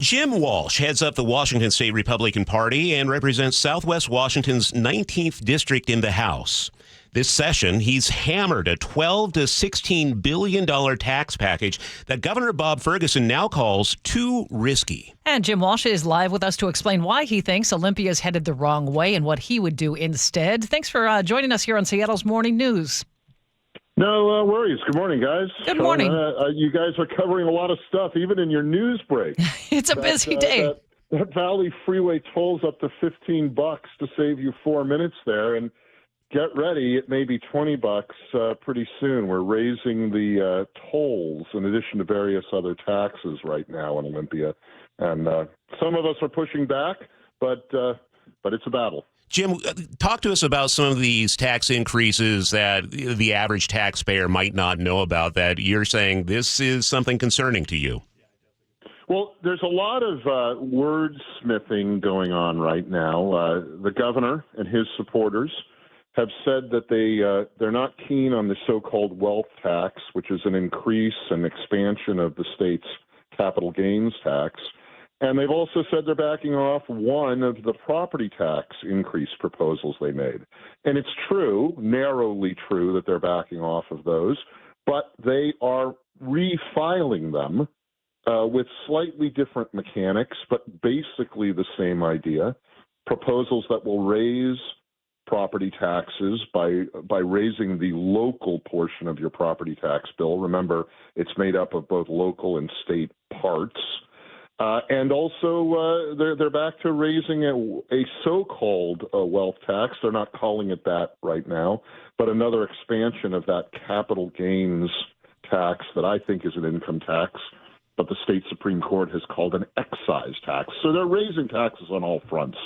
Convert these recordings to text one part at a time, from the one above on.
Jim Walsh heads up the Washington State Republican Party and represents Southwest Washington's 19th district in the House. This session, he's hammered a $12 to $16 billion tax package that Governor Bob Ferguson now calls too risky. And Jim Walsh is live with us to explain why he thinks Olympia is headed the wrong way and what he would do instead. Thanks for joining us here on Seattle's Morning News. No worries. Good morning, guys. Good morning. You guys are covering a lot of stuff, even in your news break. It's a busy day. That Valley Freeway toll's up to $15 to save you 4 minutes there, and get ready, it may be $20 pretty soon. We're raising the tolls in addition to various other taxes right now in Olympia, and some of us are pushing back, but it's a battle. Jim, talk to us about some of these tax increases that the average taxpayer might not know about that you're saying this is something concerning to you. Well, there's a lot of wordsmithing going on right now. The governor and his supporters have said that they're not keen on the so-called wealth tax, which is an increase and expansion of the state's capital gains tax. And they've also said they're backing off one of the property tax increase proposals they made. And it's true, narrowly true, that they're backing off of those, but they are refiling them with slightly different mechanics, but basically the same idea. Proposals that will raise property taxes by raising the local portion of your property tax bill. Remember, it's made up of both local and state parts. And also, they're back to raising a so-called wealth tax. They're not calling it that right now, but another expansion of that capital gains tax that I think is an income tax, but the state Supreme Court has called an excise tax. So they're raising taxes on all fronts.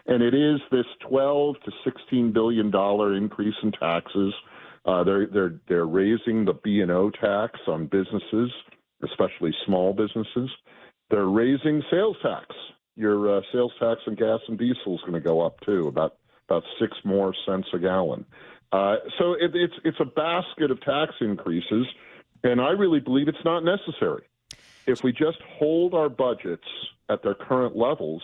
And it is this $12 to $16 billion increase in taxes. They're raising the B&O tax on businesses, especially small businesses. They're raising sales tax. Your sales tax on gas and diesel is going to go up too, about 6 more cents a gallon. So it's a basket of tax increases, and I really believe it's not necessary. If we just hold our budgets at their current levels,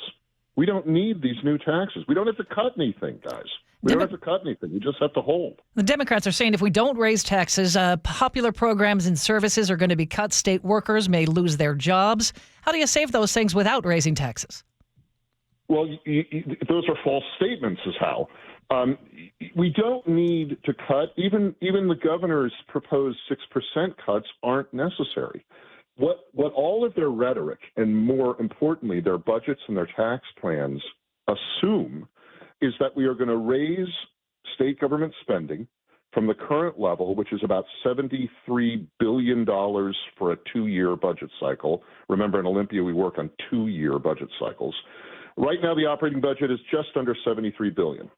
we don't need these new taxes. We don't have to cut anything, guys. We don't have to cut anything. We just have to hold. The Democrats are saying if we don't raise taxes, popular programs and services are going to be cut. State workers may lose their jobs. How do you save those things without raising taxes? Well, those are false statements is how. We don't need to cut. Even the governor's proposed 6% cuts aren't necessary. What all of their rhetoric, and more importantly, their budgets and their tax plans assume is that we are going to raise state government spending from the current level, which is about $73 billion for a 2-year budget cycle. Remember, in Olympia, we work on 2-year budget cycles. Right now, the operating budget is just under $73 billion.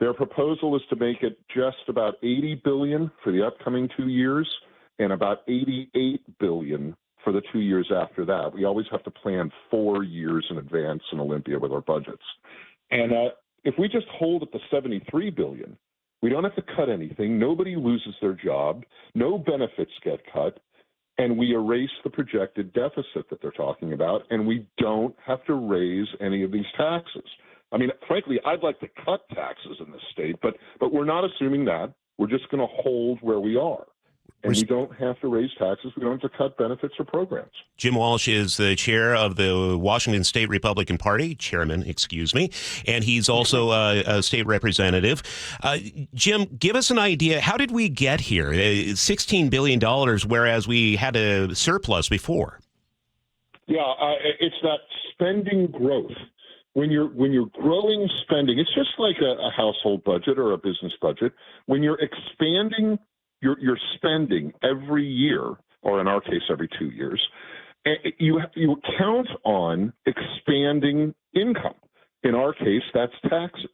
Their proposal is to make it just about $80 billion for the upcoming 2 years and about $88 billion for the 2 years after that. We always have to plan 4 years in advance in Olympia with our budgets. And if we just hold at the $73 billion, we don't have to cut anything. Nobody loses their job. No benefits get cut. And we erase the projected deficit that they're talking about. And we don't have to raise any of these taxes. I mean, frankly, I'd like to cut taxes in this state, but we're not assuming that. We're just going to hold where we are. And we don't have to raise taxes. We don't have to cut benefits or programs. Jim Walsh is the chair of the Washington State Republican Party, chairman, excuse me, and he's also a state representative. Jim, give us an idea. How did we get here? $16 billion, whereas we had a surplus before. Yeah, it's that spending growth. When you're growing spending, it's just like a household budget or a business budget. When you're expanding your spending every year, or in our case, every 2 years, you count on expanding income. In our case, that's taxes.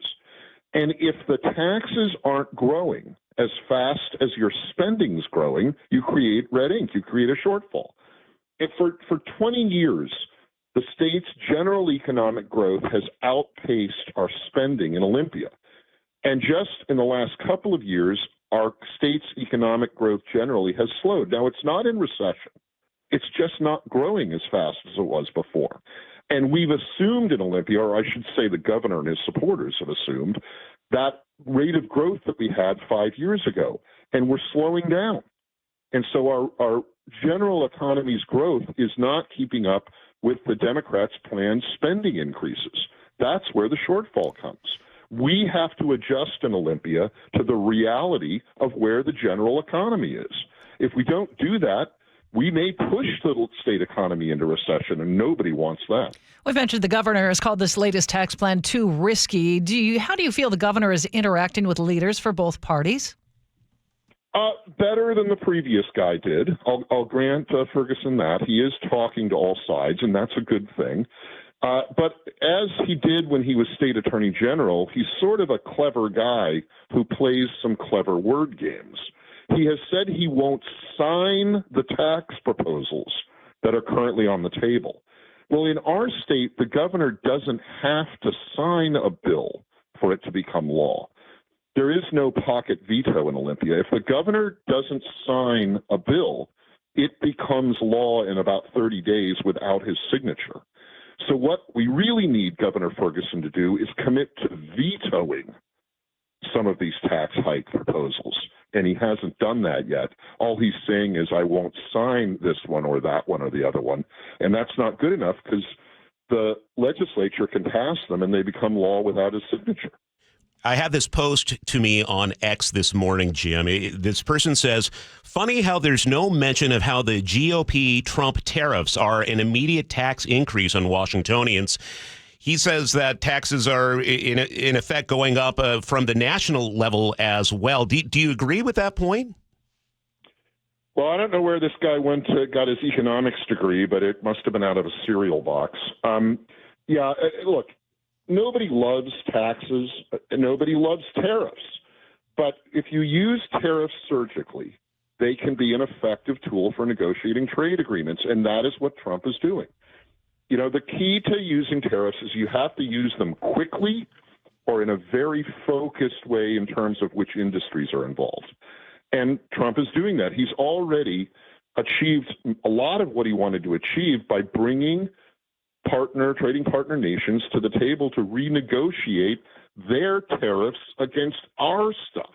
And if the taxes aren't growing as fast as your spending's growing, you create red ink. You create a shortfall. And for 20 years, the state's general economic growth has outpaced our spending in Olympia. And just in the last couple of years, our state's economic growth generally has slowed. Now, it's not in recession. It's just not growing as fast as it was before. And we've assumed in Olympia, or I should say the governor and his supporters have assumed, that rate of growth that we had 5 years ago, and we're slowing down. And so our general economy's growth is not keeping up with the Democrats' planned spending increases. That's where the shortfall comes. We have to adjust in Olympia to the reality of where the general economy is. If we don't do that, we may push the state economy into recession, and nobody wants that. We've mentioned the governor has called this latest tax plan too risky. How do you feel the governor is interacting with leaders for both parties? Better than the previous guy did. I'll grant Ferguson that. He is talking to all sides, and that's a good thing. But as he did when he was state attorney general, he's sort of a clever guy who plays some clever word games. He has said he won't sign the tax proposals that are currently on the table. Well, in our state, the governor doesn't have to sign a bill for it to become law. There is no pocket veto in Olympia. If the governor doesn't sign a bill, it becomes law in about 30 days without his signature. So what we really need Governor Ferguson to do is commit to vetoing some of these tax hike proposals. And he hasn't done that yet. All he's saying is, I won't sign this one or that one or the other one. And that's not good enough because the legislature can pass them and they become law without his signature. I had this post to me on X this morning, Jim. This person says, funny how there's no mention of how the GOP Trump tariffs are an immediate tax increase on Washingtonians. He says that taxes are, in effect, going up from the national level as well. Do you agree with that point? Well, I don't know where this guy got his economics degree, but it must have been out of a cereal box. Look, nobody loves taxes. Nobody loves tariffs. But if you use tariffs surgically, they can be an effective tool for negotiating trade agreements, and that is what Trump is doing. You know, the key to using tariffs is you have to use them quickly or in a very focused way in terms of which industries are involved. And Trump is doing that. He's already achieved a lot of what he wanted to achieve by bringing trading partner nations to the table to renegotiate their tariffs against our stuff.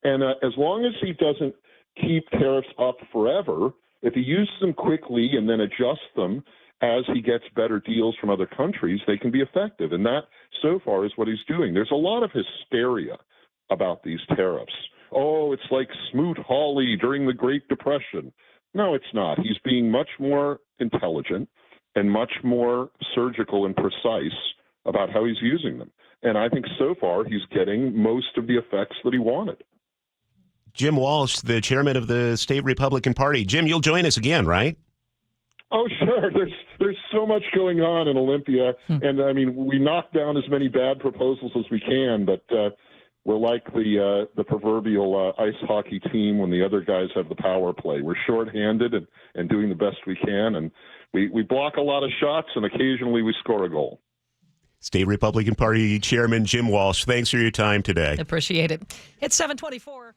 And as long as he doesn't keep tariffs up forever, if he uses them quickly and then adjusts them as he gets better deals from other countries, they can be effective. And that, so far, is what he's doing. There's a lot of hysteria about these tariffs. Oh, it's like Smoot-Hawley during the Great Depression. No, it's not. He's being much more intelligent and much more surgical and precise about how he's using them. And I think so far he's getting most of the effects that he wanted. Jim Walsh, the chairman of the state Republican Party. Jim, you'll join us again, right? Oh, sure. There's so much going on in Olympia. And, I mean, we knock down as many bad proposals as we can, but we're like the proverbial ice hockey team when the other guys have the power play. We're shorthanded and doing the best we can, and we block a lot of shots, and occasionally we score a goal. State Republican Party Chairman Jim Walsh, thanks for your time today. Appreciate it. It's 7:24.